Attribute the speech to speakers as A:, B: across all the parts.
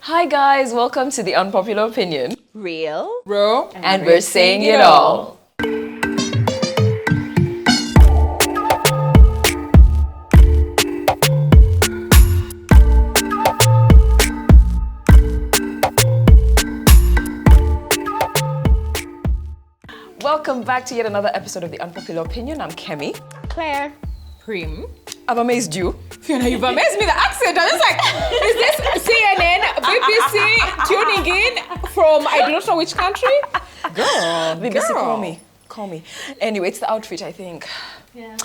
A: Hi guys, welcome to the Unpopular Opinion.
B: Real,
C: Bro,
A: And we're saying it all. Welcome back to yet another episode of the Unpopular Opinion. I'm Kemi.
B: Claire,
C: Prim.
A: I've amazed you.
C: Fiona, you've amazed me. The accent. I'm just like, is this CNN, BBC tuning in from I don't know which country? Girl,
A: BBC,
C: girl.
A: call me. Anyway, it's the outfit, I think. Yeah.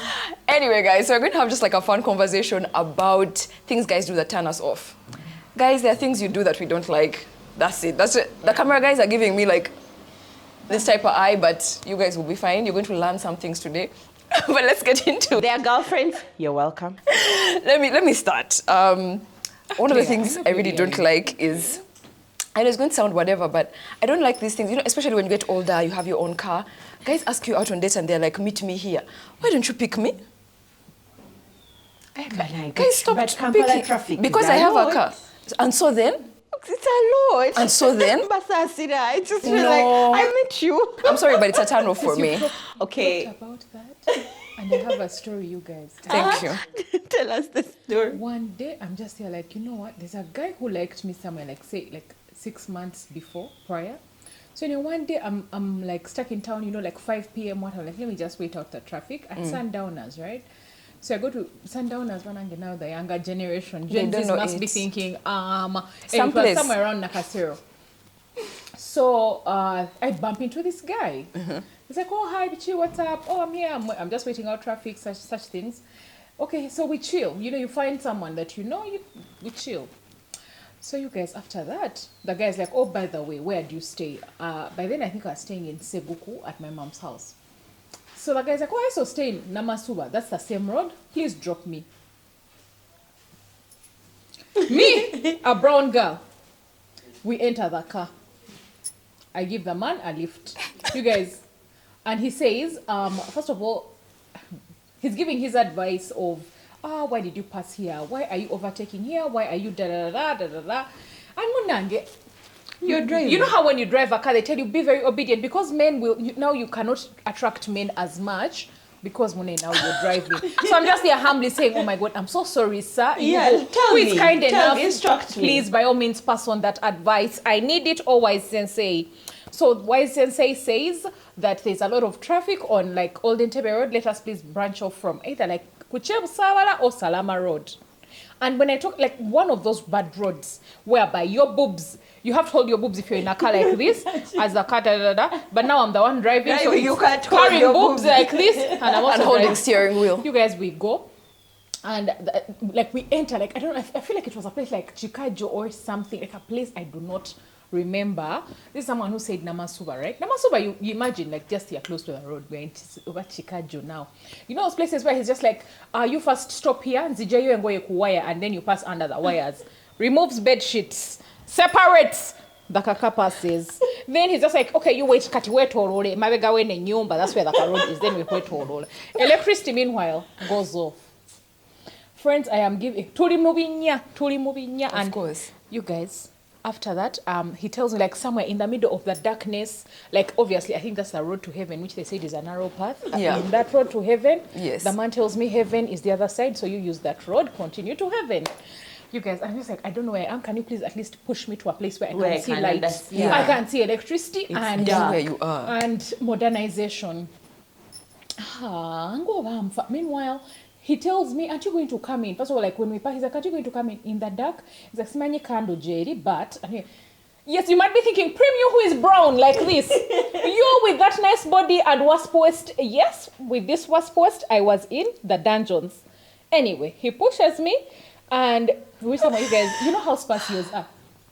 A: Anyway, guys, so we're going to have just like a fun conversation about things guys do that turn us off. Guys, there are things you do that we don't like. That's it. That's it. The camera guys are giving me like this type of eye, but you guys will be fine. You're going to learn some things today. But let's get into it.
B: their girlfriends, you're welcome.
A: Let me start. One of the things I really don't like is, I know it's going to sound whatever, but I don't like these things. You know, especially when you get older, you have your own car. Guys ask you out on dates and they're like, meet me here. Why don't you pick me? Guys, stop picking.
B: Traffic
A: Because I have a car. And so then?
B: It's a lot.
A: And so then?
B: I just feel
A: No.
B: like I met you.
A: I'm sorry, but it's a turn off for me.
B: Okay,
C: About that, and I have a story, you guys.
A: Thank you.
B: tell us the story.
C: One day, I'm just here like, you know what? There's a guy who liked me somewhere, like say, like 6 months prior. So you know, one day I'm like stuck in town, you know, like 5 p.m. What I'm like, let me just wait out the traffic at Sundowners, right? So I go to Sundowners one and now the younger generation. Gen
A: don't
C: Zs
A: know
C: must be
A: it.
C: thinking,
A: Someplace.
C: somewhere around Nakasero. So I bump into this guy. He's like, oh, hi, Bichi, what's up? Oh, I'm here. I'm just waiting out traffic, such things. Okay, so we chill. You know, you find someone that you know, we chill. So you guys, after that, the guy's like, oh, by the way, where do you stay? By then, I think I was staying in Seguku at my mom's house. So the guy's like, oh, I also stay in Namasuba. That's the same road. Please drop me. Me, a brown girl. We enter the car. I give the man a lift. You guys, and he says, first of all, he's giving his advice of, why did you pass here? Why are you overtaking here? Why are you da-da-da-da-da-da-da? And Munange,
B: You're driving.
C: you know how when you drive a car, they tell you, be very obedient, because men will, now you cannot attract men as much, because Mune, now you're driving. So I'm just here humbly saying, oh my God, I'm so sorry, sir.
B: Yeah,
C: You
B: tell
C: who is
B: me.
C: kind
B: Tell
C: enough,
B: me, instruct me.
C: please, by all means, pass on that advice. I need it, or Wise Sensei. So Wise Sensei says that there's a lot of traffic on like Old Entebbe Road. Let us please branch off from either like Kuchebu Sawala or Salama Road. And when I talk like one of those bad roads whereby your boobs, you have to hold your boobs if you're in a car like this, as the car, but now I'm the one driving, so
B: You
C: it's
B: can't hold
C: carrying
B: your
C: boobs
B: boobs.
C: like this, and I'm also
A: And holding
C: driving.
A: steering wheel.
C: You guys, we go. And like we enter, like I don't know, I feel like it was a place like Chikajo or something, like a place I do not remember. This is someone who said Namasuba, right? Namasuba, you imagine like just here close to the road. We're in over Chikajo now. You know those places where he's just like, you first stop here, Nzijayo and go ku wire, and then you pass under the wires. Removes bed sheets, separates the kaka passes. Then he's just like, okay, you wait, kati wetorole, mabega wene nyumba, that's where the road is, then we wetorole. Electricity meanwhile goes off. Friends, I am giving tuli mubinya, and
A: Of course.
C: you guys, after that, he tells me like somewhere in the middle of the darkness, like obviously I think that's the road to heaven, which they said is a narrow path.
A: Yeah.
C: In that road to heaven,
A: Yes.
C: the man tells me heaven is the other side, so you use that road, continue to heaven. You guys, I'm just like, I don't know where I am. Can you please at least push me to a place where I can see lights?
B: understand.
C: I can see electricity and
A: where you are.
C: and modernization. Meanwhile, he tells me, aren't you going to come in? First of all, like when we park, he's like, aren't you going to come in the dark? He's like, Simanye Kando Jerry, but yes, you might be thinking, Prim, you who is brown like this. You with that nice body and wasp waist. Yes, with this wasp waist, I was in the dungeons. Anyway, he pushes me, and which some of you guys, you know how spacious are.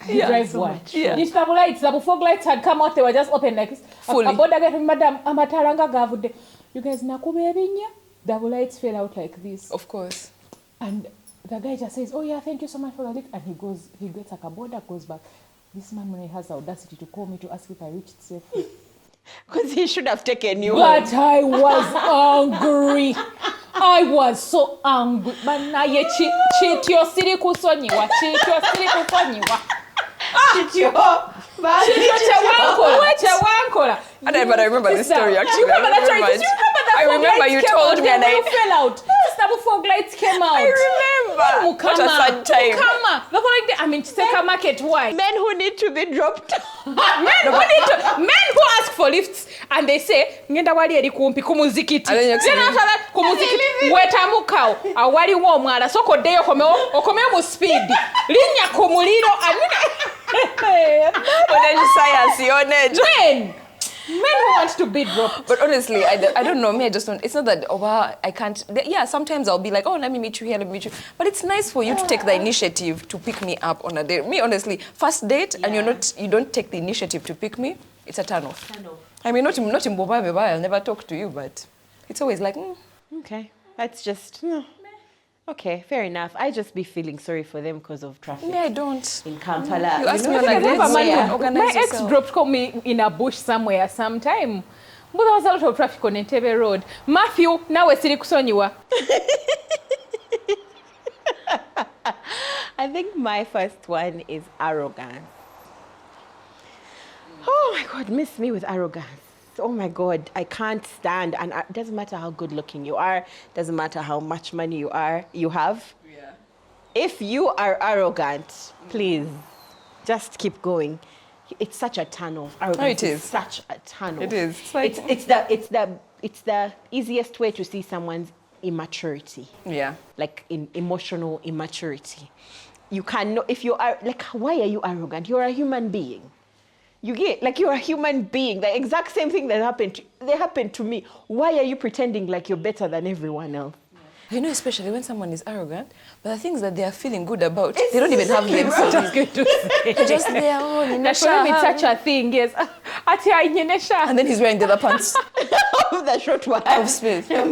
C: You drive
B: so
C: one.
B: much.
A: Yeah.
C: These double lights, the fog lights had come out, they were just open like this.
A: Fully.
C: Madam, amataranga gavude. You guys, nakubebinya. Double lights fell out like this.
A: Of course.
C: And the guy just says, oh yeah, thank you so much for the lift. And he gets like a border, goes back. This man, when he has the audacity to call me to ask if I reached safely.
B: Because he should have taken you.
C: But I was angry. I was so angry. But now you cheat your city kusonyiwa.
A: But I remember this story actually.
C: You remember that story? You remember that
A: I remember you told me and I
C: fell out. Sister, the fog lights came out.
A: I remember. What a sad time.
C: The following day, I mean, to take a market, why?
B: Men who need to be dropped.
C: Men who ask for lifts and they say, ngenda wali eri kumpi kumuzikiti. Then after that, kumuzikiti, wetamukao, awali wo mwala, soko deyo okomeo mu speed. Linya kumuliro, Men who want to be dropped.
A: But honestly, I don't know. Me, I just don't. It's not that, I can't. Yeah, sometimes I'll be like, oh, let me meet you here, let me meet you. But it's nice for you to take the initiative to pick me up on a date. Me, honestly, first date, and you don't take the initiative to pick me, it's a turn off. I mean, not in Boba, I'll never talk to you, but it's always like,
B: Okay, that's just... Okay, fair enough. I just be feeling sorry for them because of traffic.
A: Yeah, I don't.
B: In Kampala.
A: You ask me on a date,
C: my ex dropped me in a bush somewhere sometime. But there was a lot of traffic on Entebbe Road. Matthew, now we're still kusonyiwa.
B: I think my first one is arrogance. Oh my God, miss me with arrogance. Oh my God, I can't stand, and it doesn't matter how good looking you are, doesn't matter how much money you have.
A: Yeah.
B: If you are arrogant, please, just keep going. It's such a turn off. Arrogance is such a turn off.
A: It is.
B: It's the easiest way to see someone's immaturity.
A: Yeah.
B: Like in emotional immaturity. You cannot, if you are, like, why are you arrogant? You're a human being. You get, like, you're a human being. The exact same thing that happened to me. Why are you pretending like you're better than everyone else?
A: You know, especially when someone is arrogant, but the things that they are feeling good about, they don't even have themselves. They're just their own.
C: That's such a thing, yes.
A: And then he's wearing the other pants.
B: The short one.
A: Of Smith.
B: And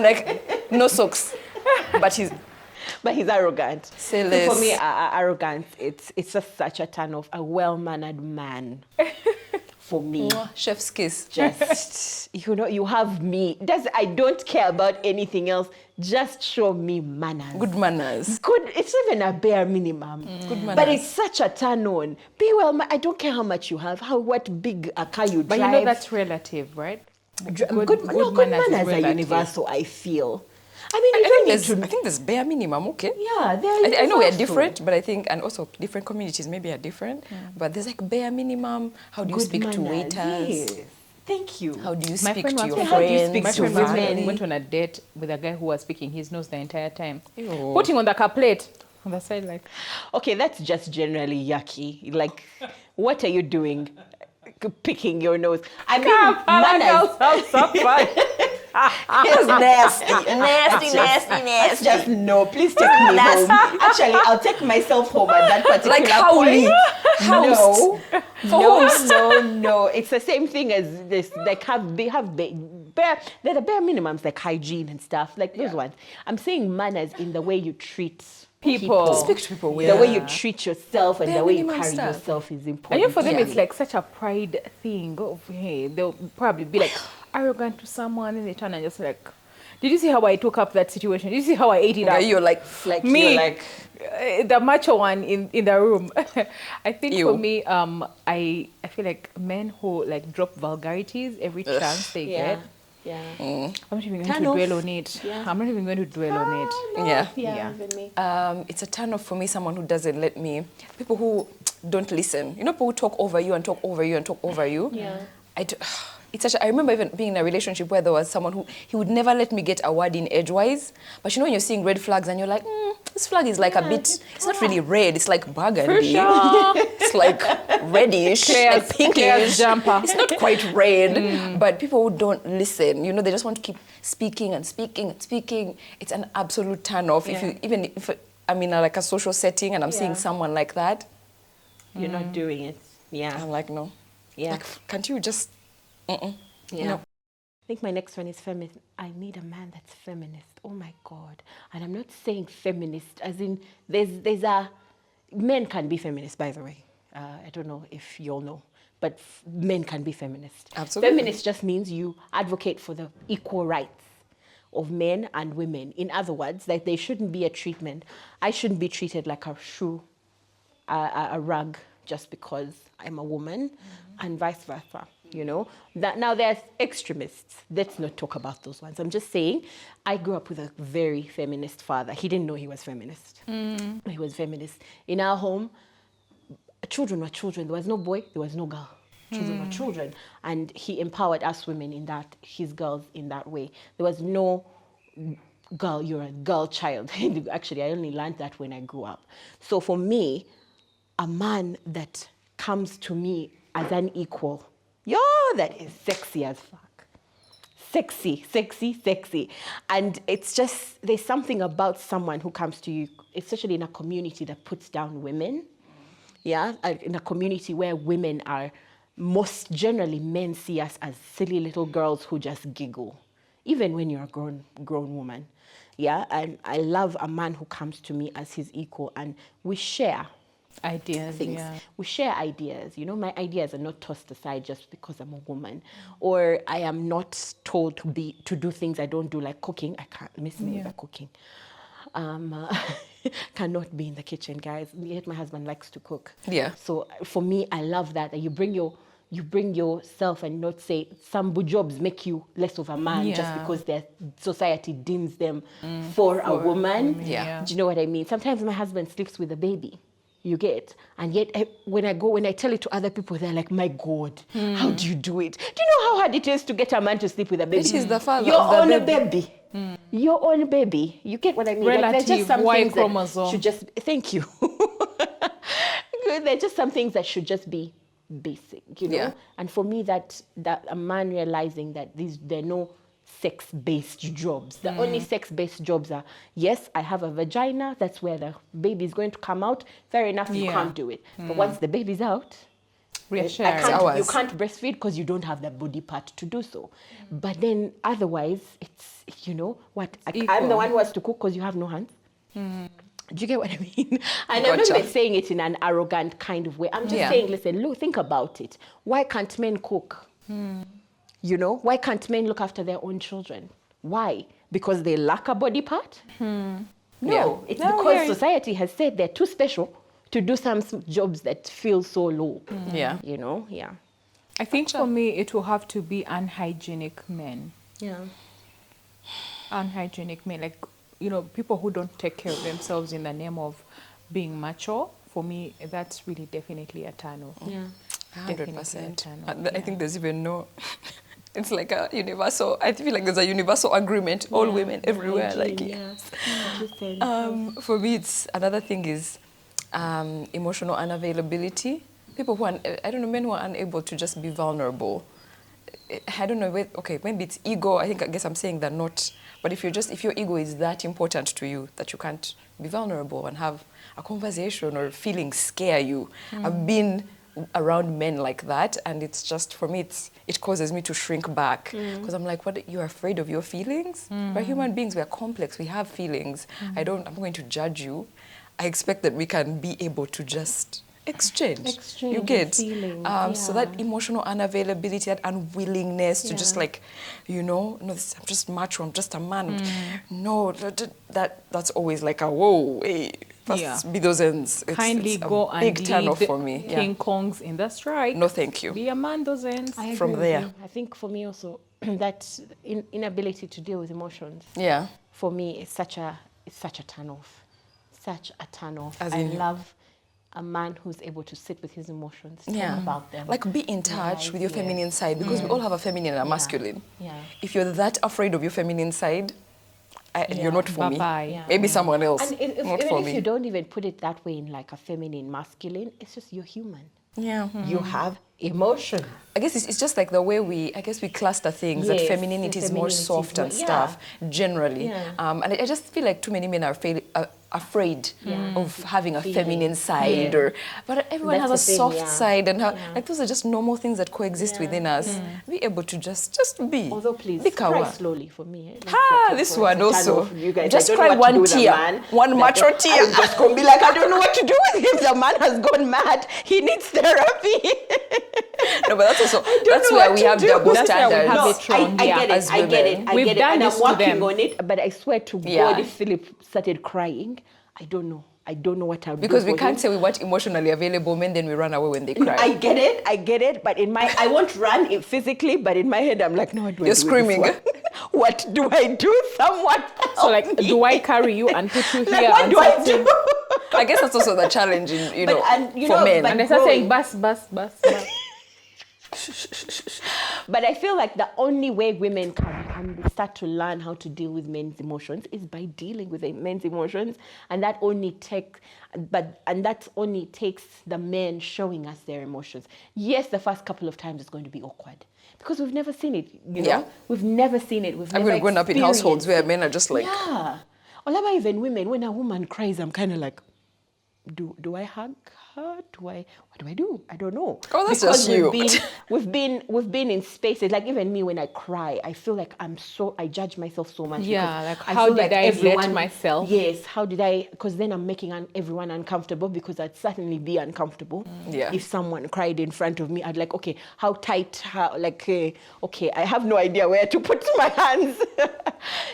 A: like, no socks. But he's
B: arrogant.
A: Say less.
B: For me, arrogance, it's just such a turn off. A well-mannered man. For me.
A: Chef's kiss.
B: Just, you have me. I don't care about anything else. Just show me manners.
A: Good manners.
B: Good. It's even a bare minimum.
A: Good manners.
B: But it's such a turn on. Be well. I don't care how much you have, what big a car you drive.
C: But you know that's relative, right?
B: Good manners are universal, I feel. I mean,
A: I think there's bare minimum, okay?
B: Yeah,
A: I know we're different, but I think, and also different communities maybe are different, but there's like bare minimum. How do you speak to waiters?
B: Yes. Thank you.
A: How do you speak to your
B: How do you
A: friends?
B: speak
C: My
B: to
C: friend once
B: women?
C: went on a date with a guy who was speaking his nose the entire time.
A: Ew.
C: Putting on the car plate on the side like...
B: Okay, that's just generally yucky. Like, what are you doing? Picking your nose. I mean, manners.
A: It's nasty.
B: That's just no. Please take me home. Actually, I'll take myself home at that particular
A: Like howling.
B: No. It's the same thing as this. Like there are the bare minimums like hygiene and stuff. Like those ones. I'm saying manners in the way you treat people.
A: Speak to people well.
B: The way you treat yourself and
A: Bare
B: the way you
A: minimum
B: carry
A: stuff.
B: yourself is
C: I
B: important.
C: think for them it's like such a pride thing. Hey, they'll probably be like arrogant to someone and they turn and just like, did you see how I took up that situation? Did you see how I ate it up?
A: You're like
C: Me,
B: you're like
C: the macho one in the room. I think
A: You.
C: for me, I feel like men who like drop vulgarities every chance they get.
B: Yeah.
C: I'm not even going
B: Turn
C: to
B: off.
C: dwell on it.
B: Yeah.
C: I'm not even going to dwell on it.
A: Yeah.
C: Yeah.
B: Even me.
A: It's a turn off for me, someone who doesn't let me, people who don't listen. You know, people who talk over you and talk over you and talk over you.
B: Yeah.
A: I remember even being in a relationship where there was someone who, he would never let me get a word in edgewise. But you know when you're seeing red flags and you're like, this flag is like a bit, it's not really red, it's like burgundy. It's like reddish, like pinkish.
C: Jumper.
A: It's not quite red. But people who don't listen, you know, they just want to keep speaking and speaking and speaking. It's an absolute turn off.
B: Yeah.
A: If I'm in like a social setting and I'm seeing someone like that,
B: You're not doing it. Yeah.
A: I'm like, no.
B: Yeah.
A: Like, can't you just,
B: Yeah.
A: No.
B: I think my next one is feminist. I need a man that's feminist. Oh my God. And I'm not saying feminist as in there's a... Men can be feminist, by the way. I don't know if you all know, but men can be feminist.
A: Absolutely.
B: Feminist just means you advocate for the equal rights of men and women. In other words, that there shouldn't be a treatment. I shouldn't be treated like a shoe. a rug just because I'm a woman, and vice versa. You know, that now there's extremists. Let's not talk about those ones. I'm just saying, I grew up with a very feminist father. He didn't know he was feminist. He was feminist. In our home, children were children. There was no boy, there was no girl. Children were children. And he empowered us women in that, his girls in that way. There was no girl, you're a girl child. Actually, I only learned that when I grew up. So for me, a man that comes to me as an equal, that is sexy as fuck. Sexy, sexy, sexy. And it's just, there's something about someone who comes to you, especially in a community that puts down women. Yeah, in a community where women are, most generally men see us as silly little girls who just giggle, even when you're a grown woman. Yeah, and I love a man who comes to me as his equal, and we share
C: ideas,
B: things.
C: yeah.
B: We share ideas. You know, my ideas are not tossed aside just because I'm a woman, or I am not told to do things I don't do, like cooking. I can't miss me with the cooking. Cannot be in the kitchen, guys. Yet my husband likes to cook.
A: Yeah.
B: So for me, I love that you bring yourself, and not say some jobs make you less of a man just because their society deems them for a woman.
A: Yeah.
B: Do you know what I mean? Sometimes my husband sleeps with a baby. You get, and yet when I tell it to other people, they're like, "My God, how do you do it? Do you know how hard it is to get a man to sleep with a baby?
A: Which is the father
B: your
A: of the
B: own baby, your own baby. You get what I mean?
C: Relative
B: like, there's just some
C: Y
B: things
C: chromosome.
B: that should just. Thank you. There's just some things that should just be basic, you know.
A: Yeah.
B: And for me, that a man realizing that there are no sex-based jobs. The only sex-based jobs are, yes, I have a vagina, that's where the baby is going to come out. Fair enough, you can't do it. But once the baby's out, you can't breastfeed because you don't have the body part to do so. But then otherwise, it's, you know, what? I'm the one who has to cook because you have no hands. Do you get what I mean? And I'm not even saying it in an arrogant kind of way. I'm just saying, listen, look, think about it. Why can't men cook? You know, why can't men look after their own children? Why? Because they lack a body part? No, it's because society has said they're too special to do some jobs that feel so low. You know,
C: I think for me, it will have to be unhygienic men. Unhygienic men, like, you know, people who don't take care of themselves in the name of being macho. For me, that's really definitely a turn off.
A: 100%. I think there's even no... It's like a universal... I feel like there's a universal agreement. All women everywhere. For me, it's... Another thing is emotional unavailability. People who are... I don't know, men who are unable to just be vulnerable. I don't know, maybe it's ego. I guess I'm saying that not... But if your ego is that important to you that you can't be vulnerable and have a conversation, or feelings scare you. I've been around men like that, and it's just, for me, it causes me to shrink back, because I'm like, what, you're afraid of your feelings? We're human beings, we're complex, we have feelings. I'm going to judge you. I expect that we can be able to just exchange you get so that emotional unavailability, that unwillingness to just like, you know, no, I'm just macho, I'm just a man. No, that's always like a whoa, hey, be those ends.
C: Kindly go and
A: big turn off for me.
C: King Kong's in the strike.
A: No, thank you.
C: Be a man those ends.
A: From there.
B: I think for me also that inability to deal with emotions. For me, it's such a turn off. Such a turn off. I love a man who's able to sit with his emotions, talk about them. Like, be in touch with your feminine side, because we all have a feminine and a masculine. If you're that afraid of your feminine side, you're not for me. Maybe someone else, not for me. If you don't even put it that way in like a feminine, masculine, it's just you're human. You have emotion.
A: I guess it's just like the way we cluster things, that femininity is more soft and stuff, generally. And I just feel like too many men are afraid of having a feminine side, but everyone has a soft side, and like those are just normal things that coexist within us. Be able to just be.
B: Although please,
A: be
B: cry slowly for me.
A: This one also. You guys, just cry one tear, one macho tear.
B: I'm just gonna be like, I don't know what to do with him. The man has gone mad. He needs therapy.
A: No, but that's also where we have double standards.
B: I get it. And I'm working on it. But I swear to God, if Philip started crying, I don't know. I don't know what I'll do.
A: Because we
B: for
A: can't
B: him.
A: say we want emotionally available men, then we run away when they cry.
B: I get it, but I won't run it physically, but in my head, I'm like, no, what do I
A: You're
B: do
A: screaming.
B: With this one? What do I do? Someone help
C: So like,
B: me.
C: do I carry you and put you
B: Like,
C: here?
B: what
C: and
B: do I
C: start saying-
B: do?
A: I guess that's also the challenge in, for men.
C: And I start saying, bus.
B: But I feel like the only way women can start to learn how to deal with men's emotions is by dealing with men's emotions, and that only takes the men showing us their emotions. Yes, the first couple of times it's going to be awkward because we've never seen it. You know,
A: Yeah.
B: we've never seen it. We've
A: I've
B: never
A: grown up in households where men are just like,
B: yeah. Or about even women, when a woman cries, I'm kind of like, do I hug her? What do I do? I don't know.
A: Oh, that's
B: because
A: just you.
B: we've been in spaces, like even me when I cry, I feel like I judge myself so much.
C: Yeah,
B: because
C: like, how
B: feel
C: did I let myself?
B: Yes, how did I? Because then I'm making everyone uncomfortable, because I'd certainly be uncomfortable.
A: Yeah.
B: If someone cried in front of me, I'd like, okay, how tight? Okay, I have no idea where to put my hands.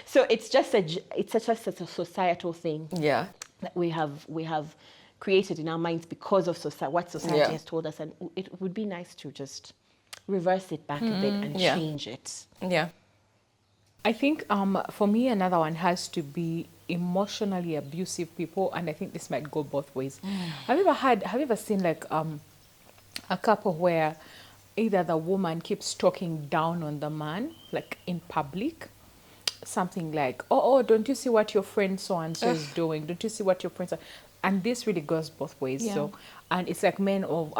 B: So it's just a societal thing.
A: yeah.
B: That we have created in our minds because of what society
A: Yeah.
B: has told us, and it would be nice to just reverse it back a bit and
A: Yeah.
B: change it.
A: Yeah.
C: I think for me, another one has to be emotionally abusive people, and I think this might go both ways. Have you ever seen like a couple where either the woman keeps talking down on the man, like in public? Something like, oh, don't you see what your friend so-and-so is doing? Don't you see what your friends are? And this really goes both ways.
B: Yeah.
C: So, and it's like men of,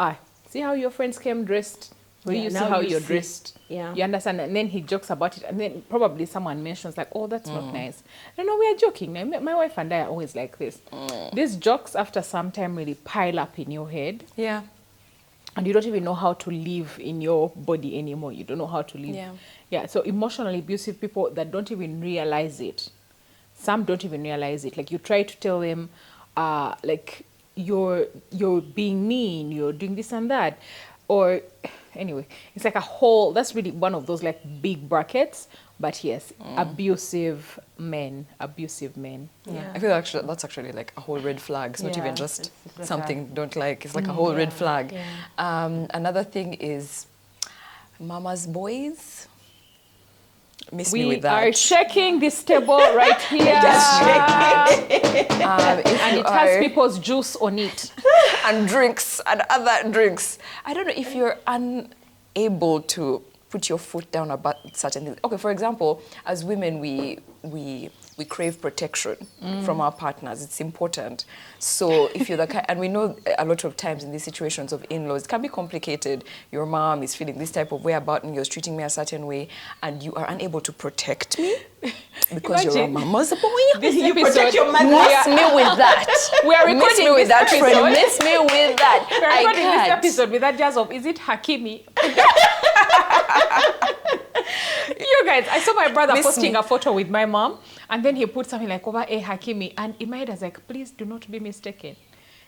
C: see how your friends came dressed? Will
B: Yeah,
C: you see
B: now
C: how
B: you
C: you're
B: see.
C: dressed?
B: Yeah.
C: You understand? And then he jokes about it. And then probably someone mentions like, oh, that's not nice. No, we are joking. My wife and I are always like this. These jokes after some time really pile up in your head.
A: Yeah.
C: And you don't even know how to live in your body anymore. You don't know how to live. Yeah. So emotionally abusive people that don't even realize it. Some don't even realize it. Like you try to tell them, like you're being mean, you're doing this and that, or anyway, it's like a whole. That's really one of those like big brackets. But yes, abusive men.
A: Yeah. I feel actually that's actually like a whole red flag. It's not
C: Yeah,
A: even just
C: it's like
A: something don't like. It's like a whole red flag.
C: Yeah.
A: Another thing is mama's boys. Miss me
C: We
A: with that.
C: are checking this table right here.
A: Just checking.
C: And it has people's juice on it.
A: And drinks and other drinks. I don't know if you're unable to put your foot down about certain things. Okay, for example, as women, we crave protection from our partners. It's important. So if you're the kind, and we know a lot of times in these situations of in-laws, it can be complicated. Your mom is feeling this type of way about me, you're treating me a certain way, and you are unable to protect me because you're a mama's boy.
C: This
B: You
C: episode,
B: protect your mother.
A: Miss me with that.
C: we are
A: Miss
C: recording
A: me with
C: this
A: that, friend.
C: episode.
A: Miss me with that.
C: We are
A: I
C: recording this
A: can't.
C: episode with that jazz of, is it Hakimi? You guys, I saw my brother
A: Miss
C: posting
A: me.
C: a photo with my mom, and then he put something like, over a Hakimi, and in my head I was like, please do not be mistaken.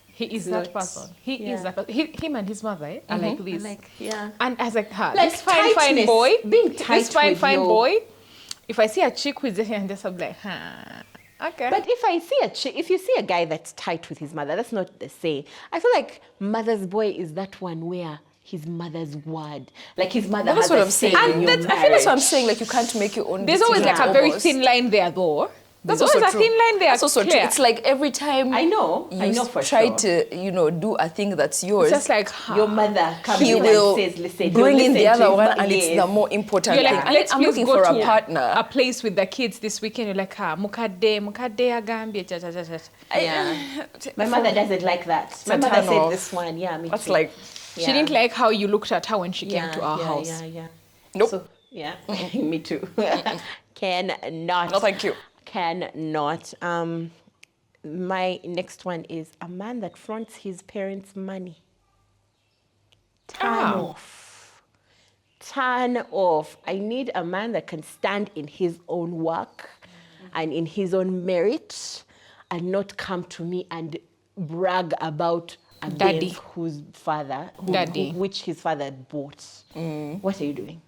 C: He is that
B: Not.
C: person. He
B: Yeah.
C: is that person. Him and his mother are like this.
B: Yeah.
C: And I was like,
B: Like
C: this fine
B: tightness,
C: boy,
B: being tight
C: this fine
B: with
C: fine
B: your-
C: boy. If I see a chick with this hand, just I'm like, okay.
B: But if you see a guy that's tight with his mother, that's not the same. I feel like mother's boy is that one where his mother's word, like his mother
A: That's
B: has
A: what
B: a
A: I'm
B: say
A: saying.
B: in
A: And
B: your
A: I feel that's what I'm
B: marriage.
A: saying. Like you can't make your own.
C: There's always like
A: decisions
C: a very
A: almost.
C: thin line there, though. There's
A: That's
C: always
A: also
C: a thin
A: true.
C: line there.
A: That's also true.
C: clear.
A: It's like every time
B: I know for
A: try
B: sure.
A: to, do a thing that's yours,
C: It's just like,
B: Your mother comes
A: he
B: in
A: will
B: and says, listen,
A: bring
B: don't
A: in the
B: listen to
A: other
B: his
A: one,
B: mother.
A: and it's the more important
C: you're
A: thing.
C: like, let's
A: I'm
C: please
A: looking
C: go
A: for
C: to
A: a partner.
C: a place with the kids this weekend. You're like, mukade agambie, cha cha cha cha.
B: Yeah. My mother doesn't like that. My
A: a
B: mother
A: turn
B: said
A: off.
B: this one. Yeah, me
A: That's
B: too.
A: like,
C: She didn't like how you looked at her when she came
B: yeah,
C: to our
B: yeah,
C: house.
B: Yeah.
A: Nope.
B: So, yeah, me too. Cannot.
A: no, thank you.
B: Cannot. My next one is a man that fronts his parents' money. Turn off. Turn off. I need a man that can stand in his own work and in his own merit and not come to me and brag about a
C: Daddy.
B: Benz whose father,
C: Daddy.
B: which his father had bought. What are you doing?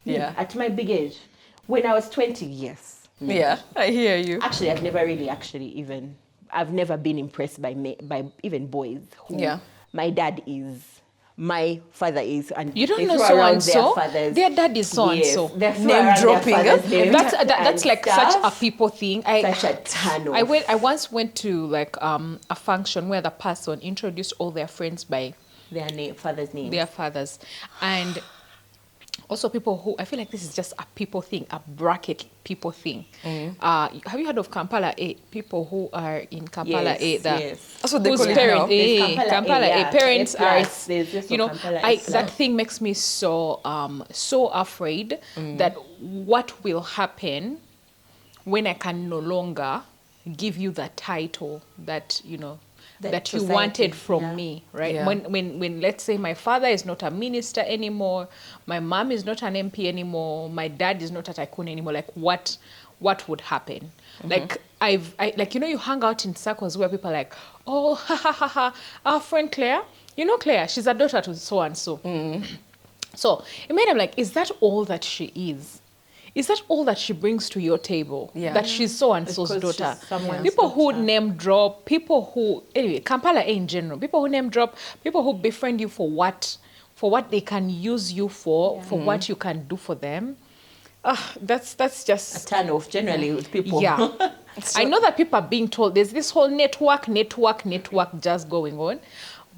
A: Yeah.
B: At my big age, when I was 20 years.
A: Yeah, I hear you.
B: Actually, I've never really even. I've never been impressed by even boys who
A: Yeah.
B: my dad is, my father is, and
C: You don't
B: they
C: know
B: throw
C: so
B: around
C: and so.
B: their fathers.
C: Their dad is so and so.
B: They throw
A: Name
B: around their
A: dropping,
B: father's names
C: That's
B: and
C: like
B: stuff.
C: such a people thing.
B: Such a turn off.
C: I once went to like a function where the person introduced all their friends by
B: Their father's name.
C: their fathers, and also people who, I feel like this is just a people thing, a bracket people thing. Have you heard of Kampala 8? People who are in Kampala 8,
B: yes.
A: That's what they
C: whose
A: call it
C: parent,
A: now.
B: There's
C: Kampala 8 parents
B: A
C: are,
B: plus, there's this
C: you know,
B: for Kampala A
C: that
B: plus.
C: thing makes me so afraid that what will happen when I can no longer give you the title that, you know, that you
B: society,
C: wanted from
B: yeah.
C: me, right?
A: Yeah.
C: When let's say my father is not a minister anymore, my mom is not an MP anymore, my dad is not a tycoon anymore, like what would happen? Like I like, you know, you hang out in circles where people are like, oh, ha ha ha ha, our friend Claire, you know Claire, she's a daughter to so and so. So it made him like, is that all that she is? Is that all that she brings to your table?
A: Yeah.
C: That she's so and so's
B: Because
C: daughter.
B: she's someone's
C: People who
B: daughter.
C: name drop, people who, anyway, Kampala in general, people who name drop, people who befriend you for what they can use you for what you can do for them. That's
B: A
C: just,
B: turn off generally with people.
C: yeah. I know that people are being told there's this whole network just going on,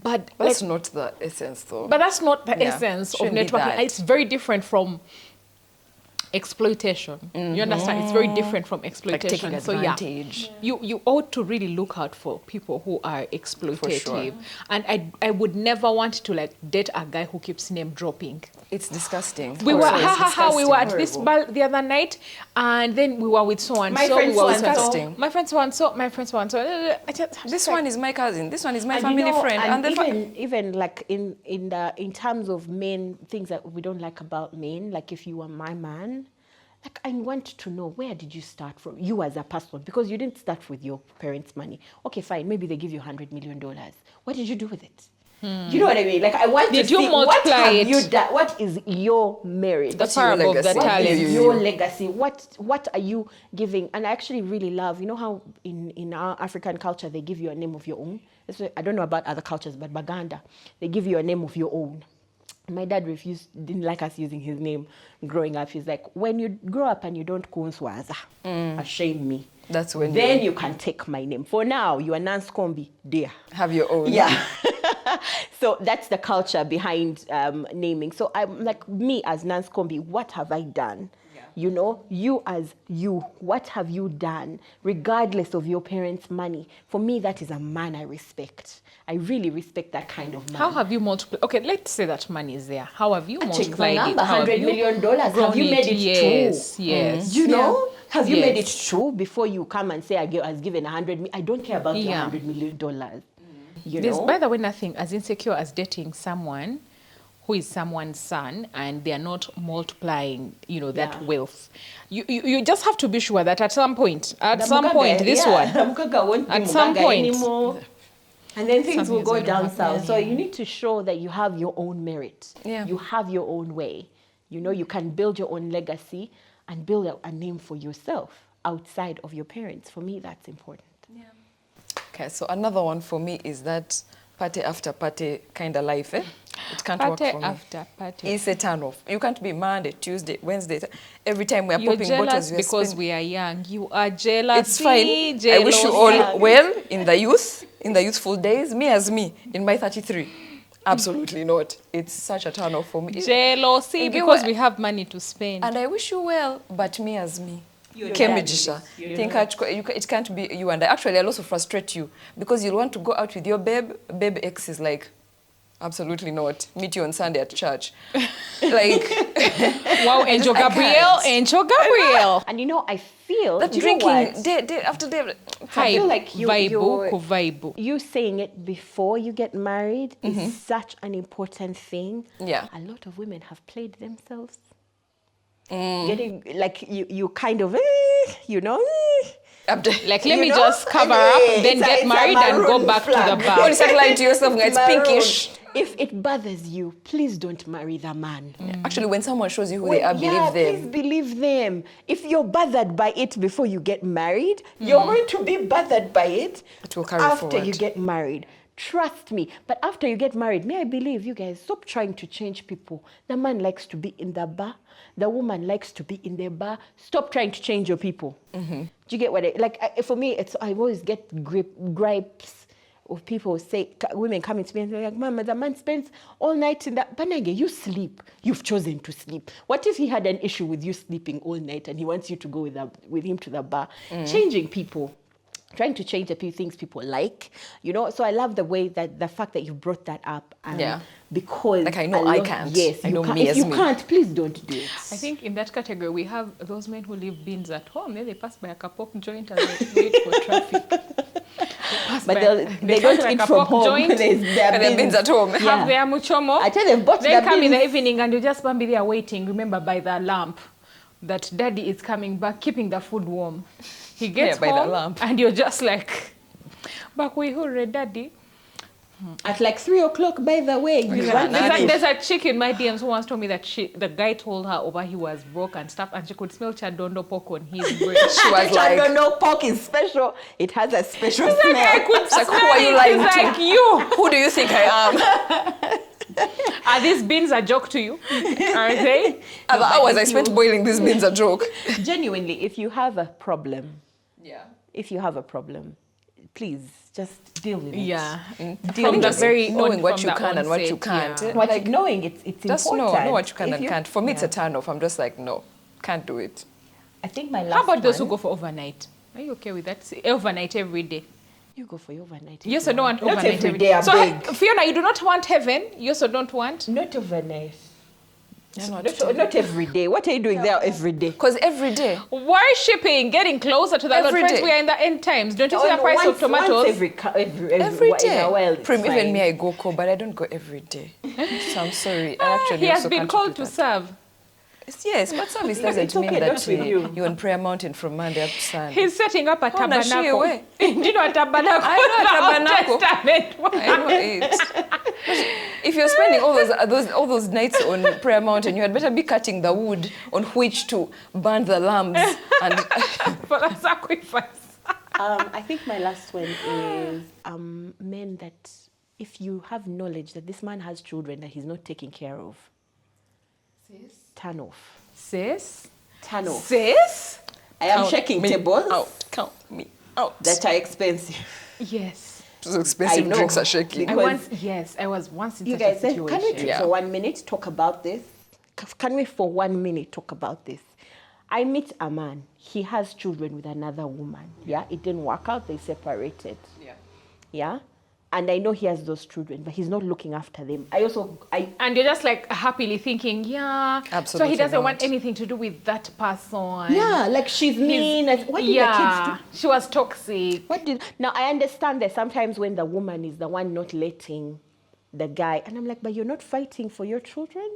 C: but
A: That's
C: like,
A: not the essence, though.
C: but that's not the
A: Yeah.
C: essence of
A: Shouldn't be
C: networking.
A: that.
C: It's very different from exploitation. You understand? It's very different from
A: like
C: exploitation.
A: taking
C: So yeah,
A: advantage.
C: you ought to really look out for people who are exploitative. And I would never want to like date a guy who keeps name dropping.
A: It's disgusting.
C: We were
A: Also, it's
C: we were at
A: disgusting.
C: this ball the other night, and then we were with so and
B: My
C: so.
B: friend
C: We were with
A: so-and-so.
C: my friend so and so. My friend so and so.
A: This one is my cousin. This one is my
B: And
A: family
B: you know,
A: friend.
B: and
A: then
B: even like in terms of men, things that we don't like about men, like if you were my man, like I want to know, where did you start from, you as a person? Because you didn't start with your parents' money. Okay, fine, maybe they give you $100 million. What did you do with it? You know what I mean? Like I want
C: Did
B: to
C: you
B: see what
C: multiply
B: have
C: it?
B: you done. What is your merit?
C: The
A: What's your
C: parable of the
A: legacy?
B: What
C: talent.
B: is your legacy? What are you giving? And I actually really love, you know how in our African culture they give you a name of your own. I don't know about other cultures, but Baganda, they give you a name of your own. My dad didn't like us using his name growing up. He's like, when you grow up and you don't kunswaza, shame me.
A: That's when
B: Then you can take my name. For now, you are Nance Kombi, dear.
A: have your own.
B: Yeah. So that's the culture behind naming. So I'm like, me as Nance Kombi, what have I done? Yeah. You know, you as you, what have you done? Regardless of your parents' money. For me, that is a man I respect. I really respect that kind of man.
C: How have you multiplied? Okay, let's say that money is there. How have you
B: Check the
C: multiplied
B: number,
C: it? How
B: $100 million. Have
C: grown
B: you made it
C: Yes,
B: true?
C: yes.
B: You know? Have you
C: Yes.
B: made it true before you come and say I was given $100 million? I don't care about your
C: Yeah.
B: $100 million. You
C: There's,
B: know?
C: by the way, nothing as insecure as dating someone who is someone's son and they are not multiplying, you know, that
B: Yeah.
C: wealth. You just have to be sure that at some point,
B: The Mugaga,
C: this
B: yeah,
C: one,
B: Mugaga won't be
C: at some
B: Mugaga
C: point,
B: anymore. And then things
C: something
B: will
C: is
B: go
C: going to
B: down
C: happen.
B: south. So you need to show that you have your own merit.
A: Yeah.
B: You have your own way. You know, you can build your own legacy and build a name for yourself outside of your parents. For me, that's important.
A: Okay, so another one for me is that party after party kind of life. It can't
C: party
A: work for me.
C: after party.
A: It's a turn off. You can't be Monday, Tuesday, Wednesday. Every time we are
C: You're
A: popping
C: jealous
A: bottles, we are
C: because
A: spending.
C: we are young. You are jealous.
A: It's fine. I wish you all well in the youthful days. Me as me, in my 33. Absolutely not. It's such a turn off for me.
C: Jealousy
A: And you
C: because
A: were-
C: we have money to spend.
A: And I wish you well, but me as me.
B: You're
A: Kemi
B: done.
A: Jisha.
B: You're
A: Think
B: done.
A: it can't be you and I. Actually, I'll also frustrate you because you'll want to go out with your babe. Babe X is like, absolutely not. Meet you on Sunday at church. Like,
C: Wow, Angel
A: I
C: Gabriel,
A: can't.
C: Angel Gabriel.
B: And you know, I feel
A: that
B: you know
A: drinking
B: what?
A: day after day.
B: I feel like
C: Vibe.
B: you saying it before you get married is such an important thing.
A: Yeah.
B: A lot of women have played themselves. Getting like you kind of you know.
C: Like, let
B: You
C: me
B: know?
C: just cover
B: Anyway,
C: up, then
B: it's
C: get
B: it's
C: married and go
B: maroon
C: back
B: flag.
C: to the
A: When
C: bar.
A: you start lying to yourself, it's
B: maroon.
A: pinkish.
B: If it bothers you, please don't marry the man.
A: Actually, when someone shows you who they are, believe them.
B: Please believe them. If you're bothered by it before you get married, you're going to be bothered by it after you get married. Trust me. But after you get married, may I believe you guys, stop trying to change people. The man likes to be in the bar. The woman likes to be in the bar. Stop trying to change your people. Do you get what for me, I always get gripes of people say, women coming to me and they're like, Mama, the man spends all night in that. Banage, you sleep. You've chosen to sleep. What if he had an issue with you sleeping all night and he wants you to go with him to the bar? Changing people. Trying to change a few things people like, So I love the fact that you brought that up. Because
A: I know I can't.
B: Yes,
A: I know
B: me.
A: Me
B: if
A: as
B: you
A: me.
B: Can't, please don't do it.
C: I think in that category we have those men who leave bins at home. Then they pass by a kapok joint and they wait for traffic.
B: They don't eat from home.
C: Joint,
A: their bins at home.
C: Have their muchomo.
B: I tell them, bought
C: then come in
B: bins.
C: the evening and you just be there waiting. Remember by the lamp that daddy is coming back, keeping the food warm. He gets
A: by
C: home
A: the lamp.
C: and you're just like, back we hurry, daddy.
B: At like 3 o'clock, by the way.
C: There's a chick in my DMs who once told me that the guy told her over he was broke and stuff, and she could smell chadondo pork on his breath.
A: She was like,
B: chadondo pork is special. It has a special smell.
C: I could
A: like, who are you lying to?
C: Like you.
A: Who do you think I am?
C: Are these beans a joke to you? Are they?
A: The hours I spent boiling these beans a joke.
B: Genuinely, if you have a problem,
A: if
B: you have a problem, please just deal with it.
C: Yeah.
A: From the very knowing what you can and what you can't.
B: Yeah. Knowing it's
A: just
B: important.
A: Know what you can and can't. For me, it's a turn off. I'm just like, no, can't do it.
B: I think my last
C: How about those who go for overnight? Are you okay with that? Overnight every day.
B: You go for your overnight.
C: You also don't want
B: not
C: overnight
B: every day.
C: So Fiona, you do not want heaven. You also don't want.
B: Not overnight.
C: Not
B: every day. What are you doing there every day?
A: Because every day.
C: Worshipping, getting closer to the Lord. Friends, we are in the end times. Don't you see the price of tomatoes?
B: Every day.
A: Prim, even me, I go but I don't go every day. So I'm sorry. I actually
C: he has been called to serve.
A: Yes, but service doesn't mean that you're on prayer mountain from Monday up to Sunday.
C: He's setting up a tabernacle. Do you know a tabernacle?
A: I know a tabernacle. I know it. If you're spending all those nights on prayer mountain, you had better be cutting the wood on which to burn the lambs and
C: for the sacrifice.
B: I think my last one is men that if you have knowledge that this man has children that he's not taking care of, turn off.
C: Turn off.
B: I am shaking tables.
A: Count me out.
B: That are expensive.
C: Yes.
A: Those expensive drinks are shaking.
C: I was once in
B: you
C: such
B: guys,
C: a situation.
B: Can we for 1 minute talk about this? Can we for 1 minute talk about this? I meet a man. He has children with another woman. Yeah, it didn't work out. They separated. Yeah. And I know he has those children, but he's not looking after them.
C: And you're just like happily thinking,
A: absolutely.
C: So he doesn't want anything to do with that person.
B: Yeah, like she's mean. What did the kids do?
C: She was toxic.
B: Now I understand that sometimes when the woman is the one not letting the guy, and I'm like, but you're not fighting for your children?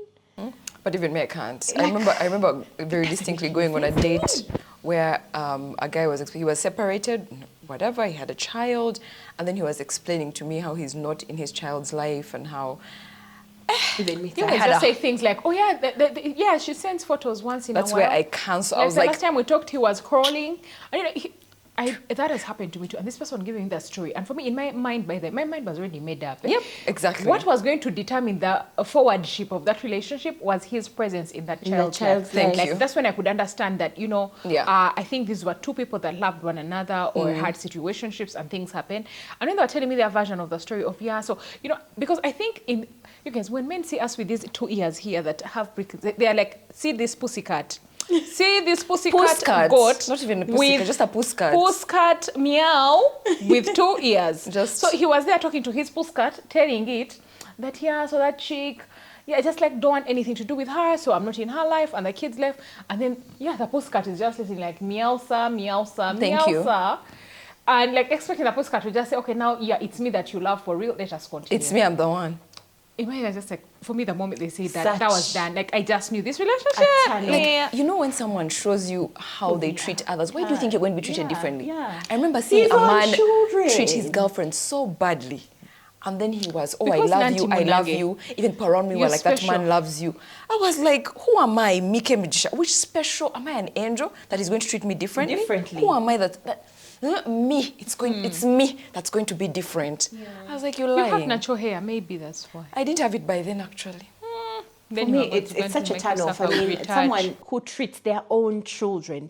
A: But even me, I can't. I remember very distinctly going on a date where a guy was separated, whatever, he had a child, and then he was explaining to me how he's not in his child's life and how...
C: You just say things like, oh yeah, she sends photos once in a while.
A: That's where I cancel.
C: Like
A: I was like...
C: last time we talked, he was crawling. And, that has happened to me too. And this person giving that story. And for me, in my mind, my mind was already made up.
A: Yep, exactly.
C: What was going to determine the forwardship of that relationship was his presence in that child's life.
A: Thank you.
C: That's when I could understand that, I think these were two people that loved one another or had situationships and things happened. And then they were telling me their version of the story of, because I think you guys, when men see us with these 2 ears here that have prickles, they are like, see this pussycat. See this pussycat goat.
A: Not even a pussycat, just a pusscat.
C: Pusscat meow with 2 ears. So he was there talking to his pusscat, telling it that, so that chick, just like don't want anything to do with her, so I'm not in her life, and the kids left. And then, the pusscat is just listening like, meow, sir, meow, sir, meow, sir. And like expecting the pusscat to just say, okay, now, it's me that you love for real, let us continue.
A: It's me, I'm the one.
C: Imagine just like, for me, the moment they say that was done. Like, I just knew this relationship.
A: You know when someone shows you how they treat others, why do you think you're going to be treated differently?
B: Yeah.
A: I remember seeing a man treat his girlfriend so badly. And then he was, oh,
C: Because
A: I love
C: Nanti
A: you, I love
C: Munage,
A: you. Even around me were
C: you're
A: like, that
C: special.
A: man loves you. I was like, who am I, Mike Mujisha? Which special, am I an angel that is going to treat me differently? Who am I that me, it's me that's going to be different. Yeah. I was like, you're lying.
C: You have natural hair, maybe that's why.
A: I didn't have it by then, actually.
B: For me, it's such a turn off. I mean, someone who treats their own children,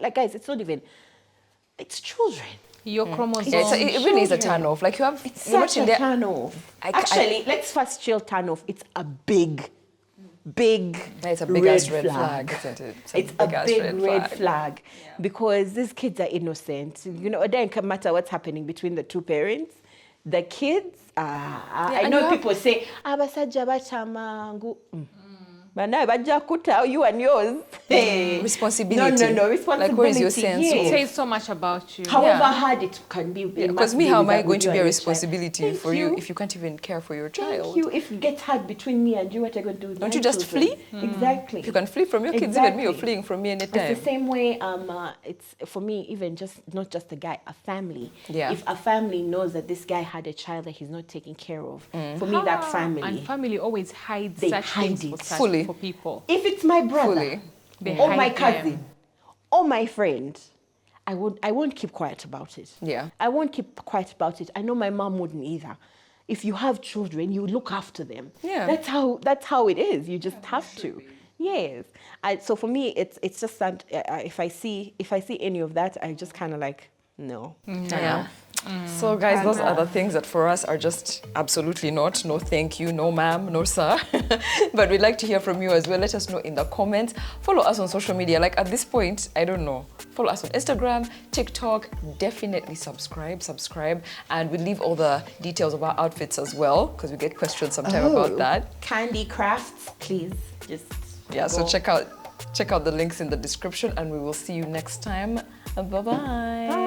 B: like guys, it's not even, it's children.
C: Your chromosomes.
A: Yeah, it really is a turn off. Like you have,
B: it's
A: you're
B: such a turn off. Actually, let's first chill turn off. It's a big
A: it's a big ass red flag, isn't it?
B: It's a big red flag. Yeah. Because these kids are innocent. You know, it doesn't matter what's happening between the two parents. The kids, I know people say, abasaja bachamangu. But now, you and yours.
A: Responsibility.
B: No, responsibility.
A: Like, where is your sense?
C: It says so much about you.
B: However hard it can be.
A: Because how am I going to be a responsibility for you if you can't even care for your child?
B: Thank you. If it gets hard between me and you, what are you going to do?
A: Don't you just flee?
B: Exactly.
A: If you can flee from your kids, even me, you're fleeing from me anytime.
B: It's the same way, it's for me, even not just a guy, a family.
A: Yeah.
B: If a family knows that this guy had a child that he's not taking care of, for me, that family.
C: And family always hides such things
A: fully.
C: For people.
B: If it's my brother or my cousin or my friend, I won't keep quiet about it.
A: Yeah.
B: I won't keep quiet about it. I know my mom wouldn't either. If you have children, you look after them.
A: Yeah.
B: That's how it is. You just have to. Yes. So for me, it's just that if I see any of that, I just kind of like, no.
A: Yeah. So guys, those are the things that for us are just absolutely not. No thank you, no ma'am, no sir. But we'd like to hear from you as well. Let us know in the comments. Follow us on social media. Like at this point, I don't know. Follow us on Instagram, TikTok. Definitely subscribe. And we leave all the details of our outfits as well, because we get questions sometime about that.
B: Candy crafts, please.
A: So check out the links in the description, and we will see you next time. Bye-bye.
B: Bye.